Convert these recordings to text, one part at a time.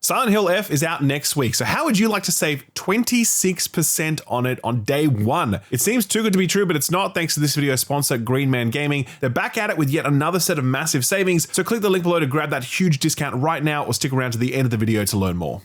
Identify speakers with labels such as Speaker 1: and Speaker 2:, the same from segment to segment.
Speaker 1: Silent Hill F is out next week, so how would you like to save 26% on it on day one? It seems too good to be true, but it's not thanks to this video sponsor, Green Man Gaming. They're back at it with yet another set of massive savings, so click the link below to grab that huge discount right now or stick around to the end of the video to learn more.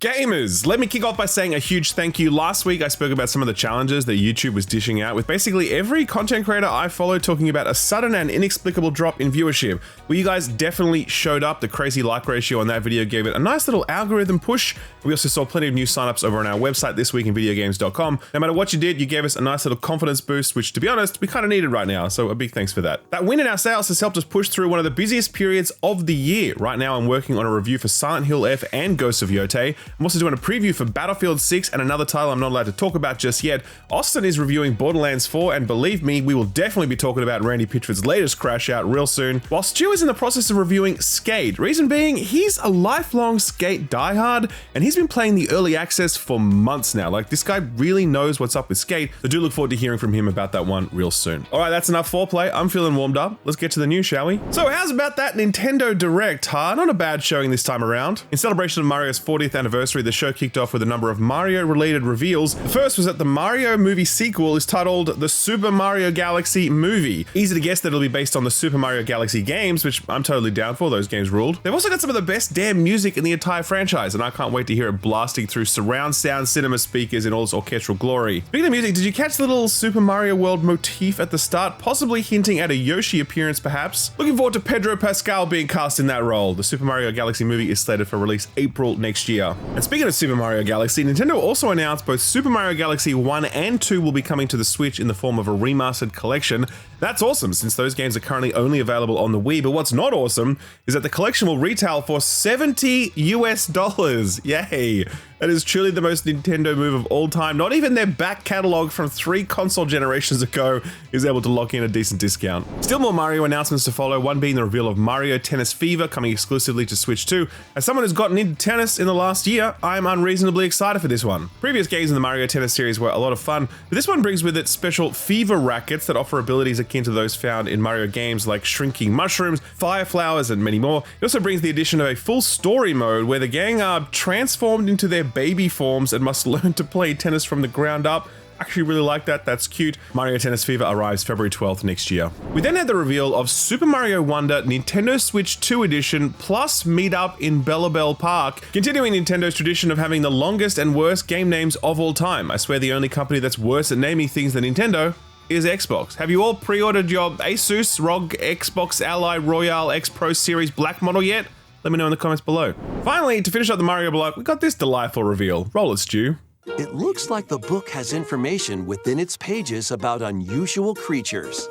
Speaker 1: Gamers, let me kick off by saying a huge thank you. Last week, I spoke about some of the challenges that YouTube was dishing out with basically every content creator I follow talking about a sudden and inexplicable drop in viewership. Well, you guys definitely showed up. The crazy like ratio on that video gave it a nice little algorithm push. We also saw plenty of new signups over on our website this week in videogames.com. No matter what you did, you gave us a nice little confidence boost, which to be honest, we kind of needed right now. So a big thanks for that. That win in our sales has helped us push through one of the busiest periods of the year. Right now, I'm working on a review for Silent Hill F and Ghosts of Yotei. I'm also doing a preview for Battlefield 6 and another title I'm not allowed to talk about just yet. Austin is reviewing Borderlands 4, and believe me, we will definitely be talking about Randy Pitchford's latest crash out real soon. While Stu is in the process of reviewing Skate. Reason being, he's a lifelong Skate diehard, and he's been playing the early access for months now. Like, this guy really knows what's up with Skate, so do look forward to hearing from him about that one real soon. All right, that's enough foreplay. I'm feeling warmed up. Let's get to the news, shall we? So how's about that Nintendo Direct, huh? Not a bad showing this time around. In celebration of Mario's 40th anniversary, the show kicked off with a number of Mario-related reveals. The first was that the Mario movie sequel is titled The Super Mario Galaxy Movie. Easy to guess that it'll be based on the Super Mario Galaxy games, which I'm totally down for. Those games ruled. They've also got some of the best damn music in the entire franchise, and I can't wait to hear it blasting through surround sound cinema speakers in all its orchestral glory. Speaking of music, did you catch the little Super Mario World motif at the start, possibly hinting at a Yoshi appearance perhaps? Looking forward to Pedro Pascal being cast in that role. The Super Mario Galaxy Movie is slated for release April next year. And speaking of Super Mario Galaxy, Nintendo also announced both Super Mario Galaxy 1 and 2 will be coming to the Switch in the form of a remastered collection. That's awesome, since those games are currently only available on the Wii, but what's not awesome is that the collection will retail for $70 US. Yay! That is truly the most Nintendo move of all time. Not even their back catalog from 3 console generations ago is able to lock in a decent discount. Still more Mario announcements to follow, one being the reveal of Mario Tennis Fever coming exclusively to Switch 2. As someone who's gotten into tennis in the last year, I'm unreasonably excited for this one. Previous games in the Mario Tennis series were a lot of fun, but this one brings with it special Fever rackets that offer abilities akin to those found in Mario games like shrinking mushrooms, fire flowers, and many more. It also brings the addition of a full story mode where the gang are transformed into their baby forms and must learn to play tennis from the ground up. Actually really like that, that's cute. Mario Tennis Fever arrives February 12th next year. We then had the reveal of Super Mario Wonder Nintendo Switch 2 Edition plus Meetup in Bellabelle Park, continuing Nintendo's tradition of having the longest and worst game names of all time. I swear the only company that's worse at naming things than Nintendo is Xbox. Have you all pre-ordered your Asus ROG Xbox Ally Royale X Pro Series Black model yet? Let me know in the comments below. Finally, to finish up the Mario block, we got this delightful reveal. Roll it, Stu.
Speaker 2: It looks like the book has information within its pages about unusual creatures.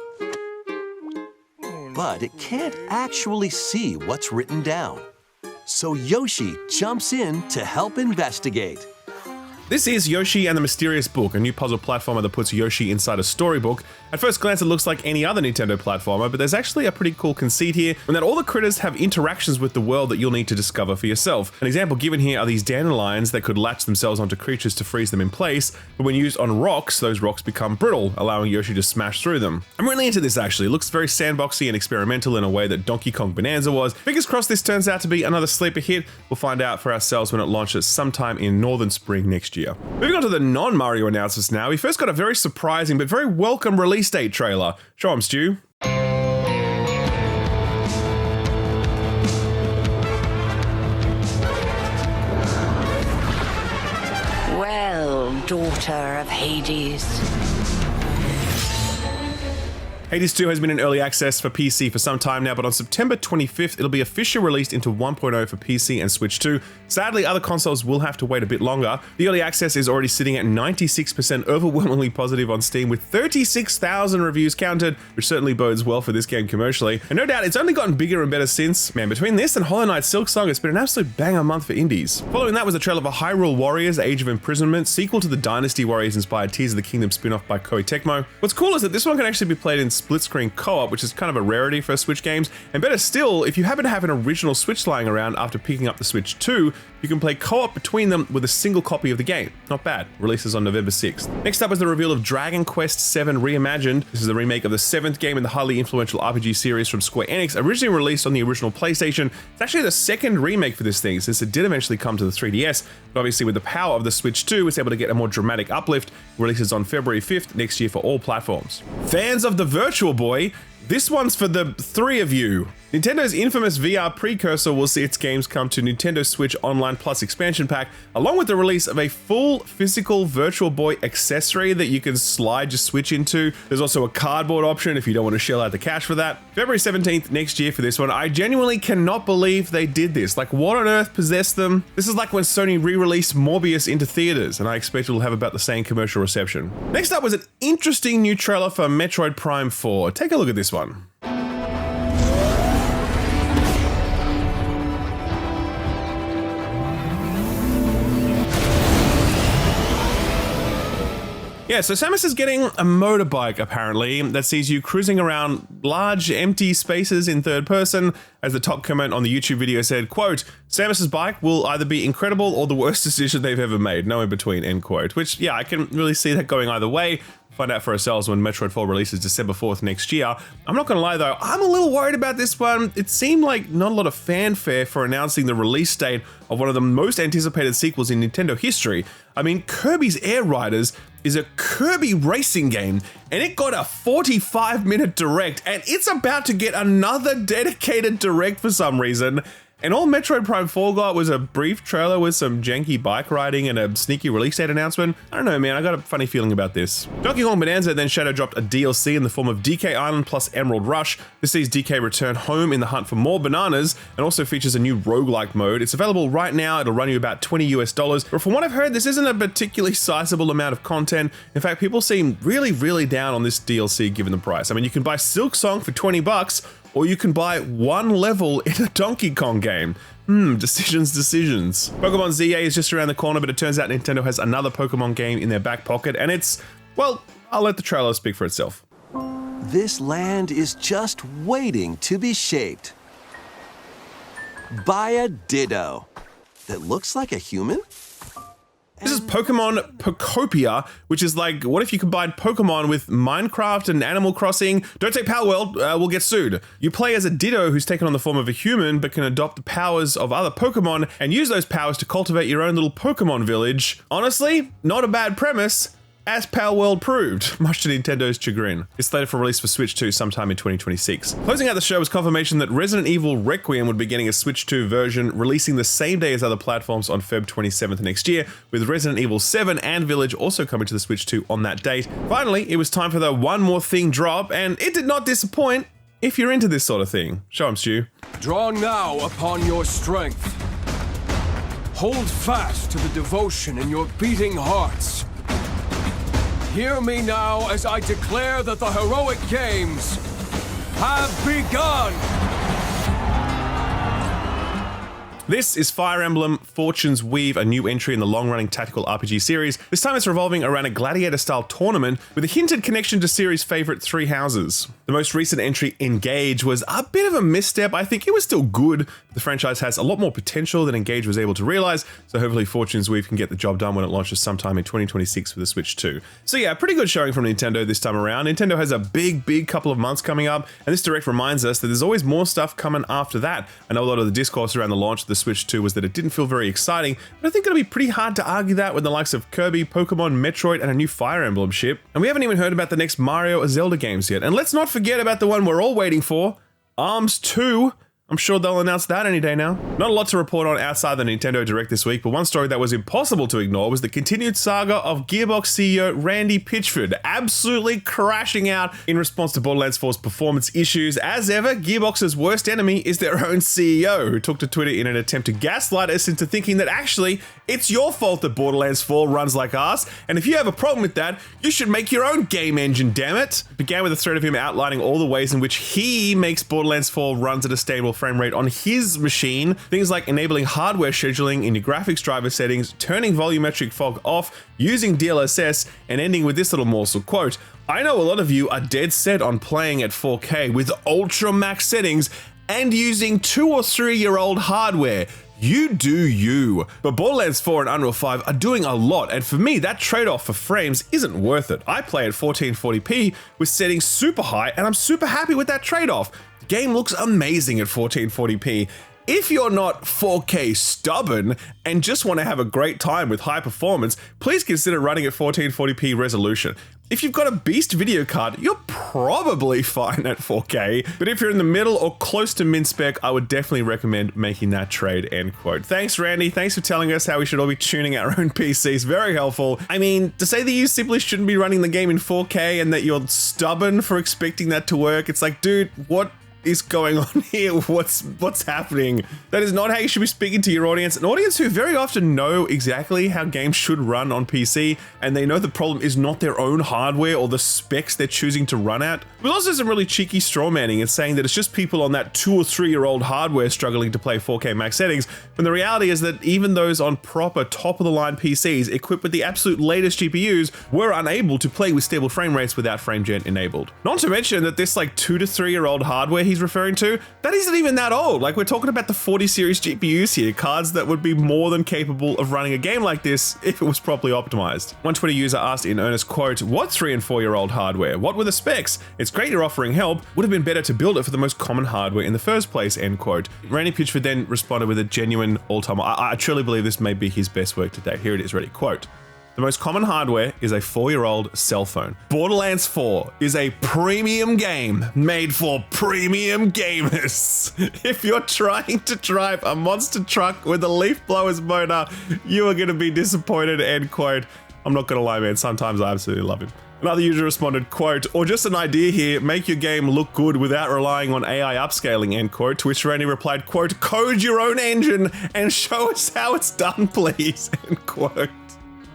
Speaker 2: But it can't actually see what's written down. So Yoshi jumps in to help investigate.
Speaker 1: This is Yoshi and the Mysterious Book, a new puzzle platformer that puts Yoshi inside a storybook. At first glance, it looks like any other Nintendo platformer, but there's actually a pretty cool conceit here, in that all the critters have interactions with the world that you'll need to discover for yourself. An example given here are these dandelions that could latch themselves onto creatures to freeze them in place, but when used on rocks, those rocks become brittle, allowing Yoshi to smash through them. I'm really into this actually. It looks very sandboxy and experimental in a way that Donkey Kong Bonanza was. Fingers crossed this turns out to be another sleeper hit. We'll find out for ourselves when it launches sometime in northern spring next year. Moving on to the non-Mario announcements now, we first got a very surprising but very welcome release date trailer. Show 'em, Stu.
Speaker 3: Well, daughter of Hades.
Speaker 1: Hades 2 has been in early access for PC for some time now, but on September 25th, it'll be officially released into 1.0 for PC and Switch 2. Sadly, other consoles will have to wait a bit longer. The early access is already sitting at 96% overwhelmingly positive on Steam, with 36,000 reviews counted, which certainly bodes well for this game commercially. And no doubt, it's only gotten bigger and better since. Man, between this and Hollow Knight Silksong, it's been an absolute banger month for indies. Following that was a trailer for Hyrule Warriors Age of Imprisonment, sequel to the Dynasty Warriors inspired Tears of the Kingdom spin-off by Koei Tecmo. What's cool is that this one can actually be played in split-screen co-op, which is kind of a rarity for Switch games. And better still, if you happen to have an original Switch lying around after picking up the Switch 2, you can play co-op between them with a single copy of the game. Not bad. Releases on November 6th. Next up was the reveal of Dragon Quest VII Reimagined. This is the remake of the 7th game in the highly influential RPG series from Square Enix, originally released on the original PlayStation. It's actually the second remake for this thing, since it did eventually come to the 3DS, but obviously with the power of the Switch 2, it's able to get a more dramatic uplift. Releases on February 5th next year for all platforms. Fans of the Virtual Boy, this one's for the three of you. Nintendo's infamous VR precursor will see its games come to Nintendo Switch Online Plus expansion pack, along with the release of a full physical Virtual Boy accessory that you can slide your Switch into. There's also a cardboard option if you don't want to shell out the cash for that. February 17th next year for this one. I genuinely cannot believe they did this. Like, what on earth possessed them? This is like when Sony re-released Morbius into theaters, and I expect it'll have about the same commercial reception. Next up was an interesting new trailer for Metroid Prime 4. Take a look at this one. Yeah, so Samus is getting a motorbike, apparently, that sees you cruising around large, empty spaces in third person. As the top comment on the YouTube video said, quote, Samus's bike will either be incredible or the worst decision they've ever made. No in between, end quote. Which, yeah, I can really see that going either way. Find out for ourselves when Metroid 4 releases December 4th next year. I'm not gonna lie though, I'm a little worried about this one. It seemed like not a lot of fanfare for announcing the release date of one of the most anticipated sequels in Nintendo history. I mean, Kirby's Air Riders is a Kirby racing game, and it got a 45-minute direct, and it's about to get another dedicated direct for some reason. And all Metroid Prime 4 got was a brief trailer with some janky bike riding and a sneaky release date announcement. I don't know, man, I got a funny feeling about this. Donkey Kong Bonanza then shadow dropped a DLC in the form of DK Island plus Emerald Rush. This sees DK return home in the hunt for more bananas, and also features a new roguelike mode. It's available right now, it'll run you about $20 US, but from what I've heard, this isn't a particularly sizable amount of content. In fact, people seem really down on this DLC given the price. I mean, you can buy Silksong for $20, or you can buy one level in a Donkey Kong game. Decisions. Pokemon ZA is just around the corner, but it turns out Nintendo has another Pokemon game in their back pocket, and it's, well, I'll let the trailer speak for itself.
Speaker 2: This land is just waiting to be shaped by a Ditto that looks like a human.
Speaker 1: This is Pokemon Pokopia, which is like, what if you combined Pokemon with Minecraft and Animal Crossing? Don't say Power World, we'll get sued. You play as a Ditto who's taken on the form of a human, but can adopt the powers of other Pokemon and use those powers to cultivate your own little Pokemon village. Honestly, not a bad premise, as Power World proved, much to Nintendo's chagrin. It's slated for release for Switch 2 sometime in 2026. Closing out the show was confirmation that Resident Evil Requiem would be getting a Switch 2 version, releasing the same day as other platforms on Feb 27th next year, with Resident Evil 7 and Village also coming to the Switch 2 on that date. Finally, it was time for the One More Thing drop, and it did not disappoint. If you're into this sort of thing, show 'em, Stu.
Speaker 4: Draw now upon your strength. Hold fast to the devotion in your beating hearts. Hear me now as I declare that the heroic games have begun!
Speaker 1: This is Fire Emblem Fortune's Weave, a new entry in the long-running tactical RPG series. This time it's revolving around a gladiator-style tournament with a hinted connection to series favorite Three Houses. The most recent entry, Engage, was a bit of a misstep. I think it was still good. The franchise has a lot more potential than Engage was able to realize, so hopefully Fortune's Weave can get the job done when it launches sometime in 2026 for the Switch 2. So yeah, pretty good showing from Nintendo this time around. Nintendo has a big couple of months coming up, and this direct reminds us that there's always more stuff coming after that. I know a lot of the discourse around the launch of the Switch 2 was that it didn't feel very exciting, but I think it'll be pretty hard to argue that with the likes of Kirby, Pokemon, Metroid, and a new Fire Emblem ship. And we haven't even heard about the next Mario or Zelda games yet. And let's not forget about the one we're all waiting for, ARMS 2. I'm sure they'll announce that any day now. Not a lot to report on outside the Nintendo Direct this week, but one story that was impossible to ignore was the continued saga of Gearbox CEO Randy Pitchford absolutely crashing out in response to Borderlands 4's performance issues. As ever, Gearbox's worst enemy is their own CEO, who took to Twitter in an attempt to gaslight us into thinking that actually, it's your fault that Borderlands 4 runs like ours, and if you have a problem with that, you should make your own game engine, damn it. It began with a thread of him outlining all the ways in which he makes Borderlands 4 runs at a stable frame rate on his machine. Things like enabling hardware scheduling in your graphics driver settings, turning volumetric fog off, using DLSS, and ending with this little morsel, quote, "I know a lot of you are dead set on playing at 4K with ultra max settings and using 2 or 3 year old hardware. You do you. But Borderlands 4 and Unreal 5 are doing a lot, and for me, that trade-off for frames isn't worth it. I play at 1440p with settings super high, and I'm super happy with that trade-off. The game looks amazing at 1440p. If you're not 4K stubborn and just want to have a great time with high performance, please consider running at 1440p resolution. If you've got a beast video card, you're probably fine at 4K, but if you're in the middle or close to min spec, I would definitely recommend making that trade," end quote. Thanks, Randy. Thanks for telling us how we should all be tuning our own PCs. Very helpful. I mean, to say that you simply shouldn't be running the game in 4K and that you're stubborn for expecting that to work, it's like, dude, what is going on here? What's happening? That is not how you should be speaking to your audience. An audience who very often know exactly how games should run on PC, and they know the problem is not their own hardware or the specs they're choosing to run at. There's also some really cheeky strawmanning and saying that it's just people on that 2 or 3 year old hardware struggling to play 4K max settings, when the reality is that even those on proper top of the line PCs equipped with the absolute latest GPUs were unable to play with stable frame rates without FrameGen enabled. Not to mention that this like 2 to 3 year old hardware he's referring to, that isn't even that old. Like, we're talking about the 40 series GPUs here, cards that would be more than capable of running a game like this if it was properly optimized. One Twitter user asked in earnest, quote, "What 3 and 4 year old hardware? What were the specs? It's great you're offering help. Would have been better to build it for the most common hardware in the first place," end quote. Randy Pitchford then responded with a genuine all-time, I truly believe this may be his best work to date. Here it is, ready, quote, "The most common hardware is a 4-year-old cell phone. Borderlands 4 is a premium game made for premium gamers. If you're trying to drive a monster truck with a leaf blower's motor, you are going to be disappointed," end quote. I'm not going to lie, man. Sometimes I absolutely love him. Another user responded, quote, "Or just an idea here, make your game look good without relying on AI upscaling," end quote, to which Randy replied, quote, "Code your own engine and show us how it's done, please," end quote.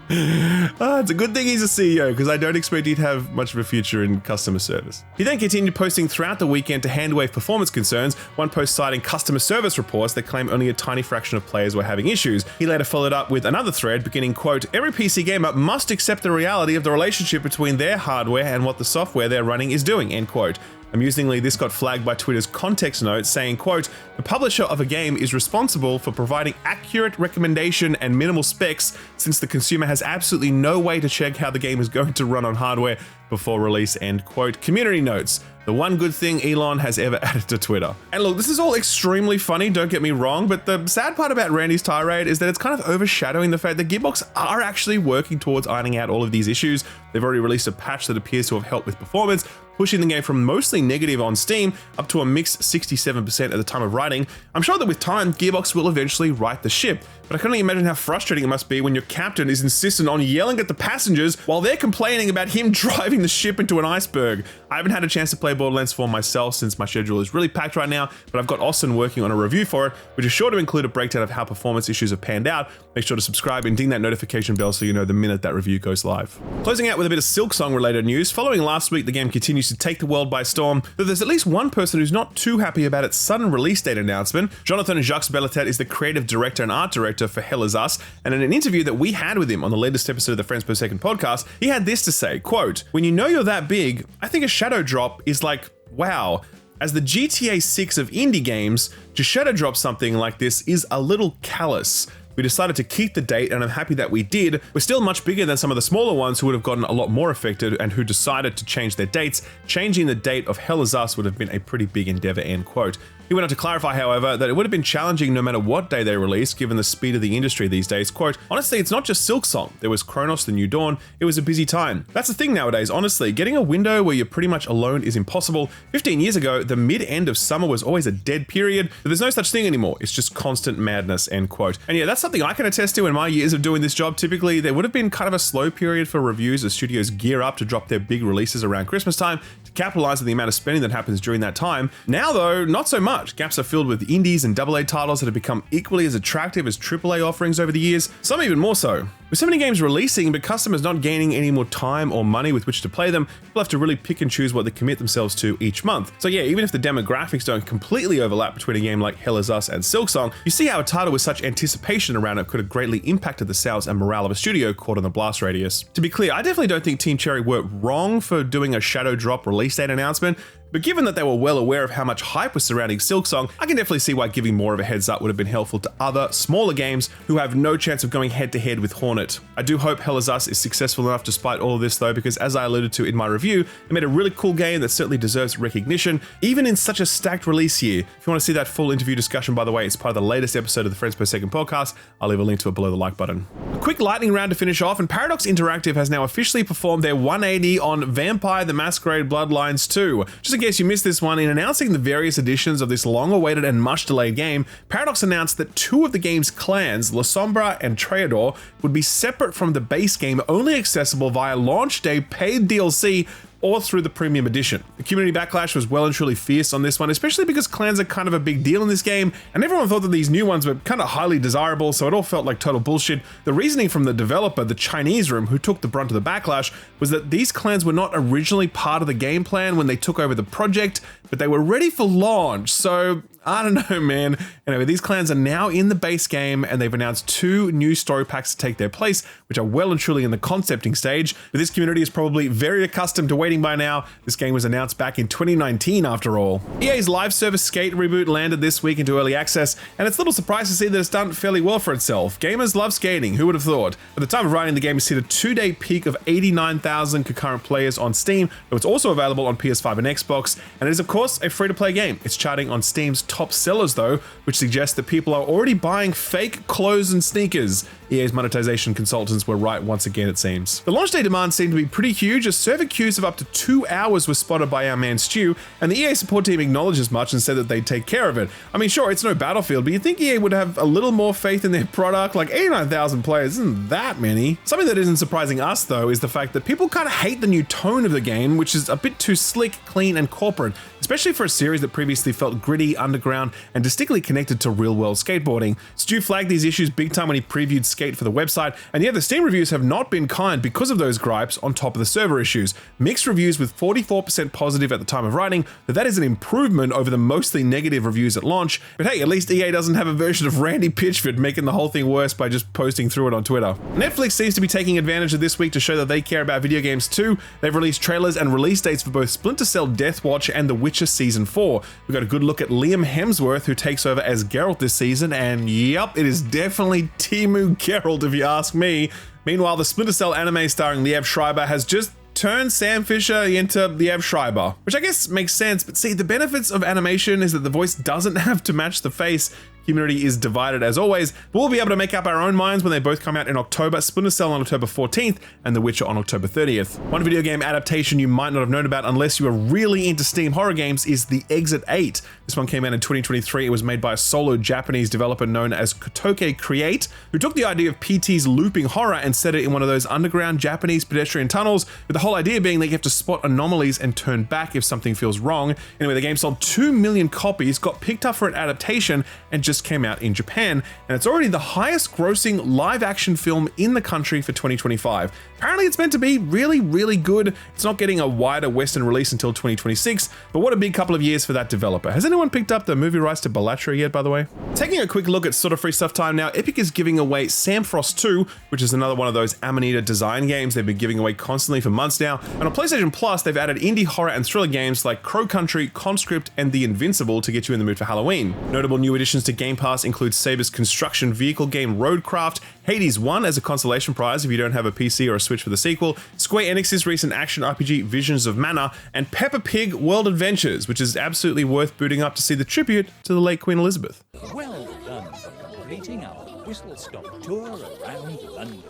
Speaker 1: It's a good thing he's a CEO, because I don't expect he'd have much of a future in customer service. He then continued posting throughout the weekend to handwave performance concerns, one post citing customer service reports that claim only a tiny fraction of players were having issues. He later followed up with another thread beginning, quote, "Every PC gamer must accept the reality of the relationship between their hardware and what the software they're running is doing," end quote. Amusingly, this got flagged by Twitter's context note saying, quote, "The publisher of a game is responsible for providing accurate recommendation and minimal specs, since the consumer has absolutely no way to check how the game is going to run on hardware before release," end quote. Community notes, the one good thing Elon has ever added to Twitter. And look, this is all extremely funny, don't get me wrong, but the sad part about Randy's tirade is that it's kind of overshadowing the fact that Gearbox are actually working towards ironing out all of these issues. They've already released a patch that appears to have helped with performance, pushing the game from mostly negative on Steam up to a mixed 67% at the time of writing. I'm sure that with time, Gearbox will eventually right the ship, but I can only imagine how frustrating it must be when your captain is insistent on yelling at the passengers while they're complaining about him driving the ship into an iceberg. I haven't had a chance to play Borderlands 4 myself since my schedule is really packed right now, but I've got Austin working on a review for it, which is sure to include a breakdown of how performance issues have panned out. Make sure to subscribe and ding that notification bell so you know the minute that review goes live. Closing out with a bit of Silksong related news, following last week, the game continues to take the world by storm, though there's at least one person who's not too happy about its sudden release date announcement. Jonathan Jacques Belletet is the creative director and art director for Hell Is Us, and in an interview that we had with him on the latest episode of the Friends Per Second podcast, he had this to say, quote, "When you know you're that big, I think a shadow drop is like, wow. As the GTA 6 of indie games, to shadow drop something like this is a little callous. We decided to keep the date, and I'm happy that we did. We're still much bigger than some of the smaller ones who would have gotten a lot more affected and who decided to change their dates. Changing the date of Hell Is Us would have been a pretty big endeavor," end quote. He went on to clarify, however, that it would have been challenging no matter what day they released, given the speed of the industry these days. Quote, "Honestly, it's not just Silksong. There was Kronos, The New Dawn. It was a busy time. That's the thing nowadays, honestly. Getting a window where you're pretty much alone is impossible. 15 years ago, the mid-end of summer was always a dead period, but there's no such thing anymore. It's just constant madness," end quote. And yeah, that's something I can attest to in my years of doing this job. Typically, there would have been kind of a slow period for reviews as studios gear up to drop their big releases around Christmas time to capitalize on the amount of spending that happens during that time. Now though, not so much. Gaps are filled with indies and AA titles that have become equally as attractive as AAA offerings over the years, some even more so. With so many games releasing, but customers not gaining any more time or money with which to play them, people have to really pick and choose what they commit themselves to each month. So yeah, even if the demographics don't completely overlap between a game like Hell Is Us and Silksong, you see how a title with such anticipation around it could have greatly impacted the sales and morale of a studio caught on the blast radius. To be clear, I definitely don't think Team Cherry were wrong for doing a shadow drop release date announcement, but given that they were well aware of how much hype was surrounding Silksong, I can definitely see why giving more of a heads up would have been helpful to other, smaller games who have no chance of going head to head with Hornet. I do hope Hell Is Us is successful enough despite all of this though, because as I alluded to in my review, they made a really cool game that certainly deserves recognition, even in such a stacked release year. If you want to see that full interview discussion, by the way, it's part of the latest episode of the Friends Per Second podcast. I'll leave a link to it below the like button. A quick lightning round to finish off, and Paradox Interactive has now officially performed their 180 on Vampire the Masquerade Bloodlines 2. Just in case you missed this one, in announcing the various editions of this long-awaited and much-delayed game, Paradox announced that 2 of the game's clans, La Sombra and Treador, would be separate from the base game, only accessible via launch day paid DLC or through the premium edition. The community backlash was well and truly fierce on this one, especially because clans are kind of a big deal in this game, and everyone thought that these new ones were kind of highly desirable, so it all felt like total bullshit. The reasoning from the developer, the Chinese Room, who took the brunt of the backlash, was that these clans were not originally part of the game plan when they took over the project, but they were ready for launch, so I don't know, man. Anyway, these clans are now in the base game, and they've announced 2 new story packs to take their place, which are well and truly in the concepting stage. But this community is probably very accustomed to waiting by now. This game was announced back in 2019 after all. EA's live service Skate reboot landed this week into early access, and it's little surprise to see that it's done fairly well for itself. Gamers love skating, who would have thought? At the time of writing, the game has hit a 2-day peak of 89,000 concurrent players on Steam, though it's also available on PS5 and Xbox, and it is of course a free-to-play game. It's charting on Steam's top sellers though, which suggests that people are already buying fake clothes and sneakers. EA's monetization consultants were right once again, it seems. The launch day demand seemed to be pretty huge, as server queues of up to 2 hours were spotted by our man Stu, and the EA support team acknowledged as much and said that they'd take care of it. I mean, sure, it's no Battlefield, but you'd think EA would have a little more faith in their product. Like 89,000 players isn't that many. Something that isn't surprising us though is the fact that people kind of hate the new tone of the game, which is a bit too slick, clean, and corporate, especially for a series that previously felt gritty, underground, and distinctly connected to real-world skateboarding. Stu flagged these issues big time when he previewed Skate for the website, and yeah, the Steam reviews have not been kind because of those gripes on top of the server issues. Mixed reviews with 44% positive at the time of writing, but that is an improvement over the mostly negative reviews at launch. But hey, at least EA doesn't have a version of Randy Pitchford making the whole thing worse by just posting through it on Twitter. Netflix seems to be taking advantage of this week to show that they care about video games too. They've released trailers and release dates for both Splinter Cell Deathwatch and The Witcher Season 4. We got a good look at Liam Hemsworth, who takes over as Geralt this season, and yep, it is definitely Temu Geralt if you ask me. Meanwhile, the Splinter Cell anime starring Liev Schreiber has just turned Sam Fisher into Liev Schreiber, which I guess makes sense, but see, the benefits of animation is that the voice doesn't have to match the face. Community is divided as always, but we'll be able to make up our own minds when they both come out in October. Splinter Cell on October 14th and The Witcher on October 30th. One video game adaptation you might not have known about unless you are really into Steam horror games is The Exit 8. This one came out in 2023. It was made by a solo Japanese developer known as Kotoke Create, who took the idea of PT's looping horror and set it in one of those underground Japanese pedestrian tunnels, with the whole idea being that you have to spot anomalies and turn back if something feels wrong. Anyway, the game sold 2 million copies, got picked up for an adaptation, and just came out in Japan, and it's already the highest grossing live action film in the country for 2025. Apparently it's meant to be really, really good. It's not getting a wider Western release until 2026, but what a big couple of years for that developer. Has anyone picked up the movie rights to Bellatra yet, by the way? Taking a quick look at sort of free stuff time now, Epic is giving away Sam Frost 2, which is another one of those Amanita design games they've been giving away constantly for months now, and on PlayStation Plus they've added indie horror and thriller games like Crow Country, Conscript, and The Invincible to get you in the mood for Halloween. Notable new additions to Game Pass include Saber's construction vehicle game Roadcraft, Hades 1 as a consolation prize if you don't have a PC or a Switch for the sequel, Square Enix's recent action RPG Visions of Mana, and Peppa Pig World Adventures, which is absolutely worth booting up to see the tribute to the late Queen Elizabeth.
Speaker 5: Well done for completing our whistle-stop tour around London.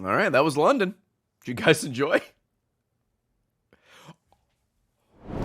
Speaker 6: All right, that was London. Did you guys enjoy?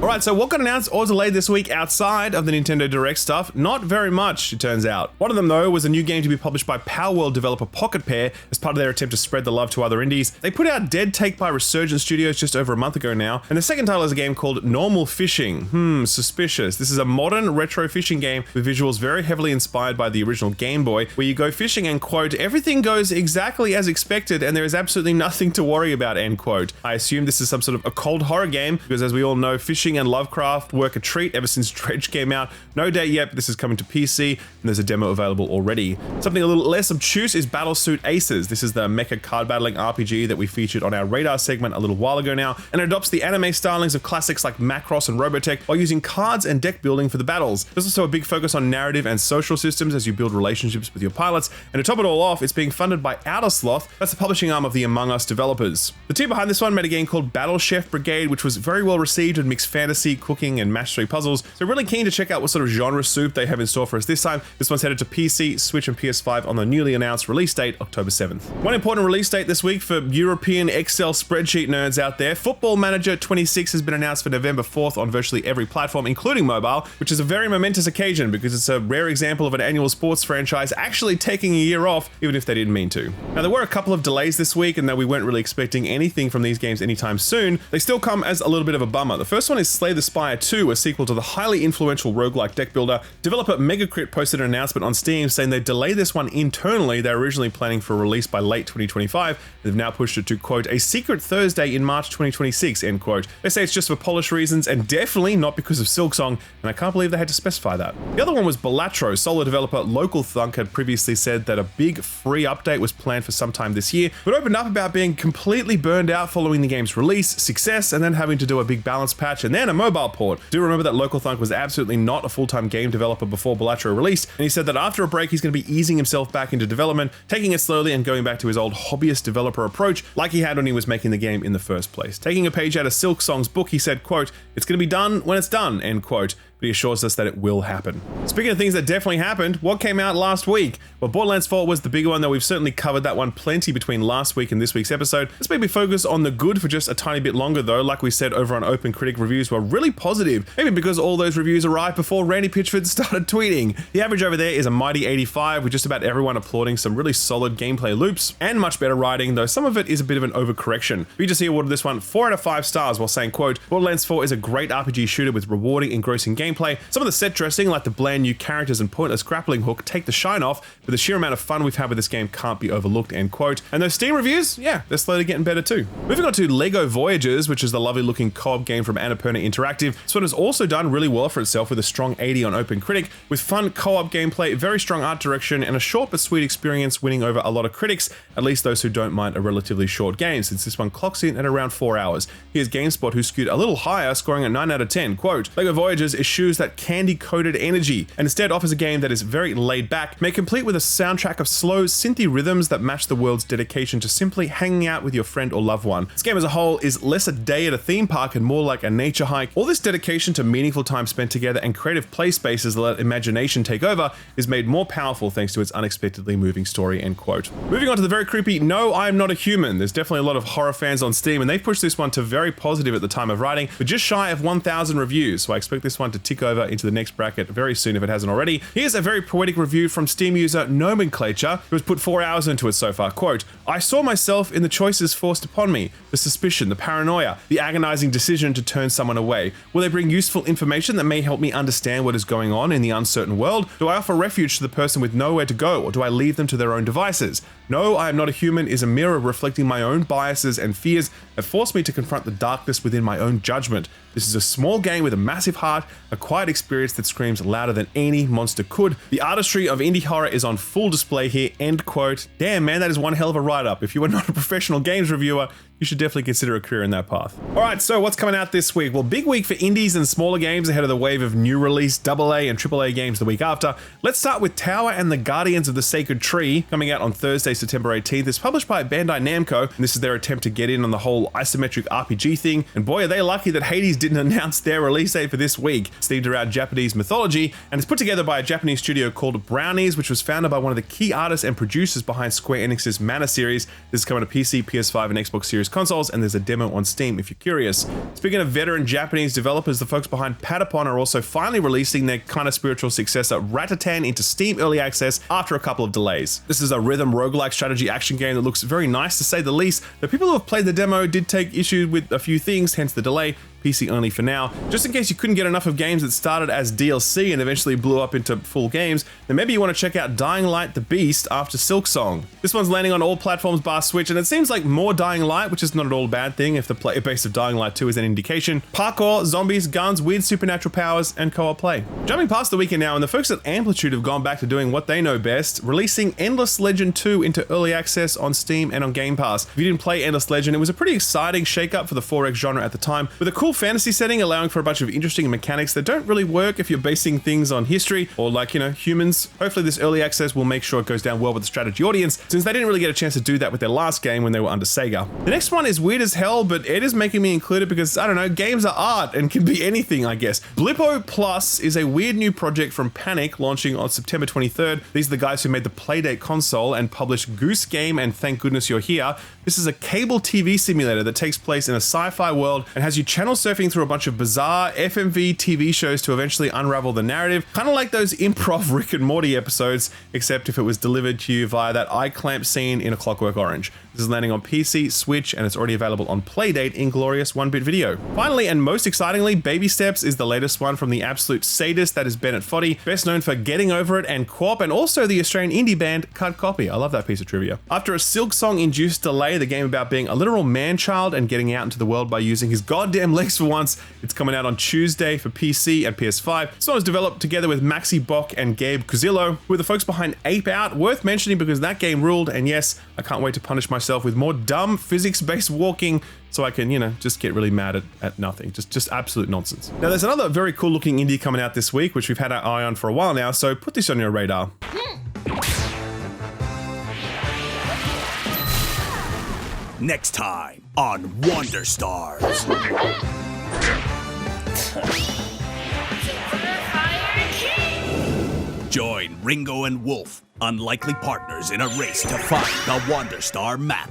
Speaker 1: All right, so what got announced or delayed this week outside of the Nintendo Direct stuff? Not very much, it turns out. One of them, though, was a new game to be published by Power World developer Pocket Pair as part of their attempt to spread the love to other indies. They put out Dead Take by Resurgent Studios just over a month ago now, and the second title is a game called Normal Fishing. Suspicious. This is a modern retro fishing game with visuals very heavily inspired by the original Game Boy, where you go fishing and, quote, everything goes exactly as expected and there is absolutely nothing to worry about, end quote. I assume this is some sort of occult horror game, because as we all know, fishing and Lovecraft work a treat ever since Dredge came out. No date yet, but this is coming to PC, and there's a demo available already. Something a little less obtuse is Battlesuit Aces. This is the mecha card battling RPG that we featured on our Radar segment a little while ago now, and it adopts the anime stylings of classics like Macross and Robotech while using cards and deck building for the battles. There's also a big focus on narrative and social systems as you build relationships with your pilots, and to top it all off, it's being funded by Outer Sloth. That's the publishing arm of the Among Us developers. The team behind this one made a game called Battle Chef Brigade, which was very well received and mixed fantasy, cooking, and match 3 puzzles. So really keen to check out what sort of genre soup they have in store for us this time. This one's headed to PC, Switch, and PS5 on the newly announced release date, October 7th. One important release date this week for European Excel spreadsheet nerds out there. Football Manager 26 has been announced for November 4th on virtually every platform, including mobile, which is a very momentous occasion because it's a rare example of an annual sports franchise actually taking a year off, even if they didn't mean to. Now, there were a couple of delays this week, and though we weren't really expecting anything from these games anytime soon, they still come as a little bit of a bummer. The first one is Slay the Spire 2, a sequel to the highly influential roguelike deck builder. Developer Megacrit posted an announcement on Steam saying they delayed this one internally. They're originally planning for a release by late 2025. They've now pushed it to, quote, a secret Thursday in March 2026, end quote. They say it's just for polish reasons and definitely not because of Silksong, and I can't believe they had to specify that. The other one was Balatro. Solo developer Local Thunk had previously said that a big free update was planned for sometime this year, but opened up about being completely burned out following the game's release, success, and then having to do a big balance patch and then a mobile port. Do remember that Local Thunk was absolutely not a full-time game developer before Balatro released, and he said that after a break he's going to be easing himself back into development, taking it slowly and going back to his old hobbyist developer approach like he had when he was making the game in the first place. Taking a page out of Silksong's book, he said, quote, it's going to be done when it's done, end quote. But he assures us that it will happen. Speaking of things that definitely happened, what came out last week? Well, Borderlands 4 was the bigger one, though we've certainly covered that one plenty between last week and this week's episode. Let's maybe focus on the good for just a tiny bit longer, though. Like we said over on Open Critic, reviews were really positive, maybe because all those reviews arrived before Randy Pitchford started tweeting. The average over there is a mighty 85, with just about everyone applauding some really solid gameplay loops and much better writing, though some of it is a bit of an overcorrection. BGC awarded this one 4 out of 5 stars while saying, quote, Borderlands 4 is a great RPG shooter with rewarding, engrossing gameplay. Some of the set dressing, like the bland new characters and pointless grappling hook, take the shine off, but the sheer amount of fun we've had with this game can't be overlooked, end quote. And those Steam reviews, yeah, they're slowly getting better too. Moving on to Lego Voyages, which is the lovely looking co-op game from Annapurna Interactive. This one has also done really well for itself with a strong 80 on Open Critic, with fun co-op gameplay, very strong art direction, and a short but sweet experience, winning over a lot of critics, at least those who don't mind a relatively short game, since this one clocks in at around 4 hours. Here's GameSpot, who skewed a little higher, scoring a 9 out of 10. Quote, Lego Voyages eschews that candy-coated energy and instead offers a game that is very laid back, made complete with a soundtrack of slow, synthy rhythms that match the world's dedication to simply hanging out with your friend or loved one. This game as a whole is less a day at a theme park and more like a nature hike. All this dedication to meaningful time spent together and creative play spaces that let imagination take over is made more powerful thanks to its unexpectedly moving story, end quote. Moving on to the very creepy No, I Am Not a Human. There's definitely a lot of horror fans on Steam, and they've pushed this one to very positive at the time of writing, but just shy of 1,000 reviews, so I expect this one to tick over into the next bracket very soon if it hasn't already. Here's a very poetic review from Steam user Nomenclature, who has put 4 hours into it so far. Quote, I saw myself in the choices forced upon me, the suspicion, the paranoia, the agonizing decision to turn someone away. Will they bring useful information that may help me understand what is going on in the uncertain world? Do I offer refuge to the person with nowhere to go, or do I leave them to their own devices? No, I Am Not a Human is a mirror reflecting my own biases and fears that force me to confront the darkness within my own judgment. This is a small game with a massive heart, a quiet experience that screams louder than any monster could. The artistry of indie horror is on full display here, end quote. Damn, man, that is one hell of a write-up. If you are not a professional games reviewer, you should definitely consider a career in that path. All right, so what's coming out this week? Well, big week for indies and smaller games ahead of the wave of new release AA and AAA games the week after. Let's start with Tower and the Guardians of the Sacred Tree, coming out on Thursday, September 18th. It's published by Bandai Namco, and this is their attempt to get in on the whole isometric RPG thing. And boy, are they lucky that Hades didn't announce their release date for this week. It's themed around Japanese mythology, and it's put together by a Japanese studio called Brownies, which was founded by one of the key artists and producers behind Square Enix's Mana series. This is coming to PC, PS5, and Xbox Series series consoles, and there's a demo on Steam if you're curious. Speaking of veteran Japanese developers, the folks behind Patapon are also finally releasing their kind of spiritual successor Ratatan into Steam Early Access after a couple of delays. This is a rhythm roguelike strategy action game that looks very nice to say the least. The people who have played the demo did take issue with a few things, hence the delay. PC only for now. Just in case you couldn't get enough of games that started as DLC and eventually blew up into full games, then maybe you want to check out Dying Light the Beast after Silksong. This one's landing on all platforms bar Switch, and it seems like more Dying Light, which is not at all a bad thing if the player base of Dying Light 2 is an indication. Parkour, zombies, guns, weird supernatural powers, and co-op play. Jumping past the weekend now, and the folks at Amplitude have gone back to doing what they know best, releasing Endless Legend 2 into early access on Steam and on Game Pass. If you didn't play Endless Legend, it was a pretty exciting shake-up for the 4X genre at the time, with a cool fantasy setting allowing for a bunch of interesting mechanics that don't really work if you're basing things on history or humans. Hopefully this early access will make sure it goes down well with the strategy audience, since they didn't really get a chance to do that with their last game when they were under Sega. The next one is weird as hell, but Ed is making me include it because, I don't know, games are art and can be anything, I guess. Blippo Plus is a weird new project from Panic launching on September 23rd. These are the guys who made the Playdate console and published Goose Game and Thank Goodness You're Here. This is a cable TV simulator that takes place in a sci-fi world and has you channel surfing through a bunch of bizarre FMV TV shows to eventually unravel the narrative, kind of like those improv Rick and Morty episodes, except if it was delivered to you via that eye clamp scene in A Clockwork Orange. This is landing on PC, Switch, and it's already available on Playdate in glorious 1-bit video. Finally, and most excitingly, Baby Steps is the latest one from the absolute sadist that is Bennett Foddy, best known for Getting Over It and Co-op, and also the Australian indie band Cut Copy. I love that piece of trivia. After a Silksong-induced delay, the game about being a literal man-child and getting out into the world by using his goddamn legs for once, it's coming out on Tuesday for PC and PS5. This one was developed together with Maxi Bock and Gabe Cuzillo, who are the folks behind Ape Out, worth mentioning because that game ruled, and yes, I can't wait to punish myself with more dumb physics-based walking so I can, just get really mad at nothing. Just absolute nonsense. Now, there's another very cool looking indie coming out this week, which we've had our eye on for a while now, so put this on your radar.
Speaker 5: Next time on Wonder Stars. Join Ringo and Wolf, unlikely partners in a race to find the Wonder Star map.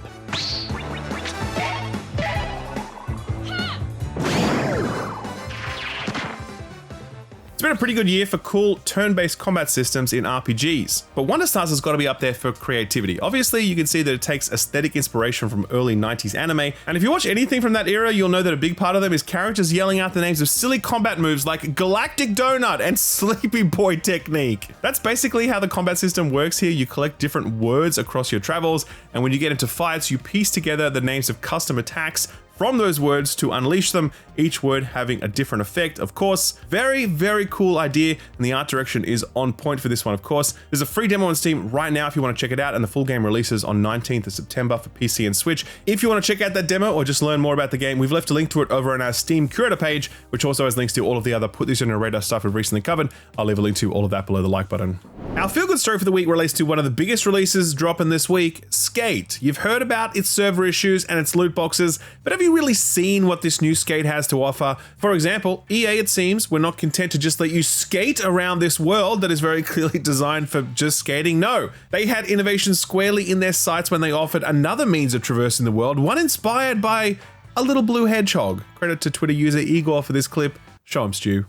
Speaker 1: It's been a pretty good year for cool turn-based combat systems in RPGs, but Wonder Stars has got to be up there for creativity. Obviously, you can see that it takes aesthetic inspiration from early 90s anime, and if you watch anything from that era, you'll know that a big part of them is characters yelling out the names of silly combat moves like Galactic Donut and Sleepy Boy Technique. That's basically how the combat system works here. You collect different words across your travels, and when you get into fights, you piece together the names of custom attacks from those words to unleash them, each word having a different effect, of course. Very, very cool idea, and the art direction is on point for this one, of course. There's a free demo on Steam right now if you want to check it out, and the full game releases on 19th of September for PC and Switch. If you want to check out that demo or just learn more about the game, we've left a link to it over on our Steam curator page, which also has links to all of the other Put This On Your Radar stuff we've recently covered. I'll leave a link to all of that below the like button. Our feel-good story for the week relates to one of the biggest releases dropping this week, Skate. You've heard about its server issues and its loot boxes, but have you really seen what this new Skate has to offer? For example, EA, it seems, were not content to just let you skate around this world that is very clearly designed for just skating. No, they had innovation squarely in their sights when they offered another means of traversing the world, one inspired by a little blue hedgehog. Credit to Twitter user Igor for this clip. Show him, Stu.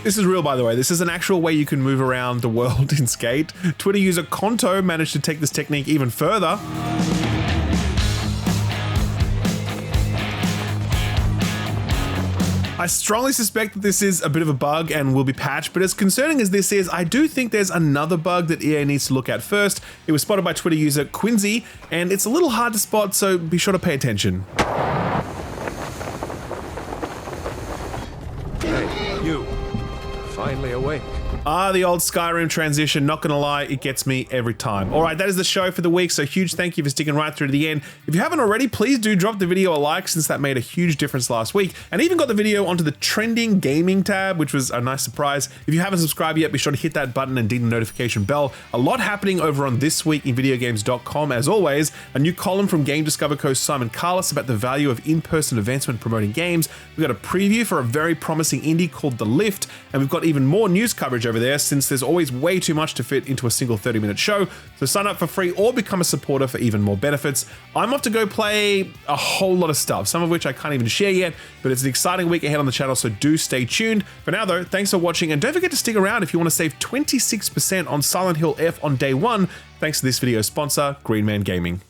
Speaker 1: This is real, by the way. This is an actual way you can move around the world in Skate. Twitter user Konto managed to take this technique even further. I strongly suspect that this is a bit of a bug and will be patched, but as concerning as this is, I do think there's another bug that EA needs to look at first. It was spotted by Twitter user Quincy, and it's a little hard to spot, so be sure to pay attention.
Speaker 4: Hey, you. Finally awake.
Speaker 1: The old Skyrim transition, not gonna lie, it gets me every time. Alright, that is the show for the week, so huge thank you for sticking right through to the end. If you haven't already, please do drop the video a like, since that made a huge difference last week, and even got the video onto the trending gaming tab, which was a nice surprise. If you haven't subscribed yet, be sure to hit that button and ding the notification bell. A lot happening over on thisweekinvideogames.com as always. A new column from Game Discover co Simon Carlos about the value of in-person events when promoting games. We've got a preview for a very promising indie called The Lift, and we've got even more news coverage coverage over there, since there's always way too much to fit into a single 30-minute show. So sign up for free or become a supporter for even more benefits. I'm off to go play a whole lot of stuff, some of which I can't even share yet, but it's an exciting week ahead on the channel, so do stay tuned. For now though, thanks for watching, and don't forget to stick around if you want to save 26% on Silent Hill F on day one, thanks to this video's sponsor, Green Man Gaming.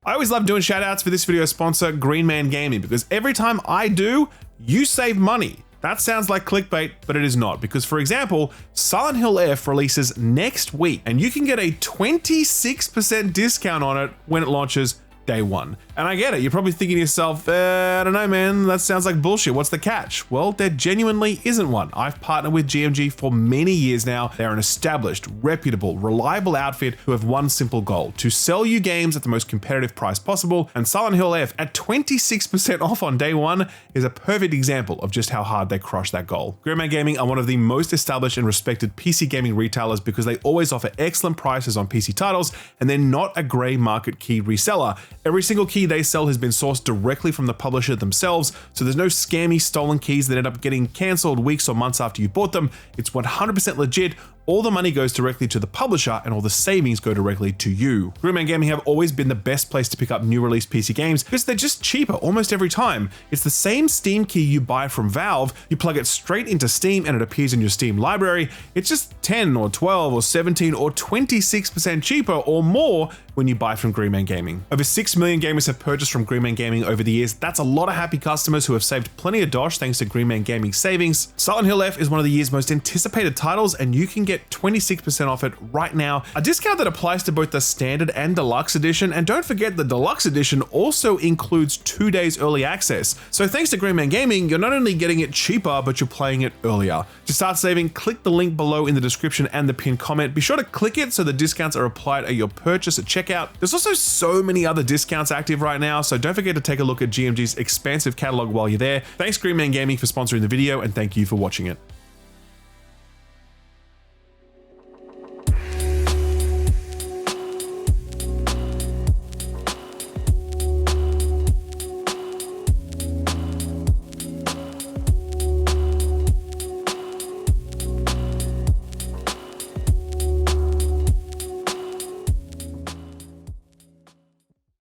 Speaker 1: I always love doing shoutouts for this video's sponsor, Green Man Gaming, because every time I do, you save money. That sounds like clickbait, but it is not, because for example, Silent Hill F releases next week, and you can get a 26% discount on it when it launches day one. And I get it, you're probably thinking to yourself, I don't know man, that sounds like bullshit, what's the catch? Well, there genuinely isn't one. I've partnered with GMG for many years now. They're an established, reputable, reliable outfit who have one simple goal: to sell you games at the most competitive price possible, and Silent Hill F at 26% off on day one is a perfect example of just how hard they crush that goal. Green Man Gaming are one of the most established and respected PC gaming retailers because they always offer excellent prices on PC titles, and they're not a grey market key reseller. Every single key they sell has been sourced directly from the publisher themselves, so there's no scammy stolen keys that end up getting cancelled weeks or months after you bought them. It's 100% legit. All the money goes directly to the publisher and all the savings go directly to you. Green Man Gaming have always been the best place to pick up new release PC games because they're just cheaper almost every time. It's the same Steam key you buy from Valve. You plug it straight into Steam and it appears in your Steam library. It's just 10 or 12 or 17 or 26% cheaper or more when you buy from Green Man Gaming. Over 6 million gamers have purchased from Green Man Gaming over the years. That's a lot of happy customers who have saved plenty of dosh thanks to Green Man Gaming savings. Silent Hill F is one of the year's most anticipated titles, and you can get 26% off it right now. A discount that applies to both the standard and deluxe edition, and don't forget the deluxe edition also includes 2 days early access. So thanks to Green Man Gaming, you're not only getting it cheaper, but you're playing it earlier. To start saving, click the link below in the description and the pinned comment. Be sure to click it so the discounts are applied at your purchase at checkout. There's also so many other discounts active right now, so don't forget to take a look at GMG's expansive catalog while you're there. Thanks Green Man Gaming for sponsoring the video, and thank you for watching it.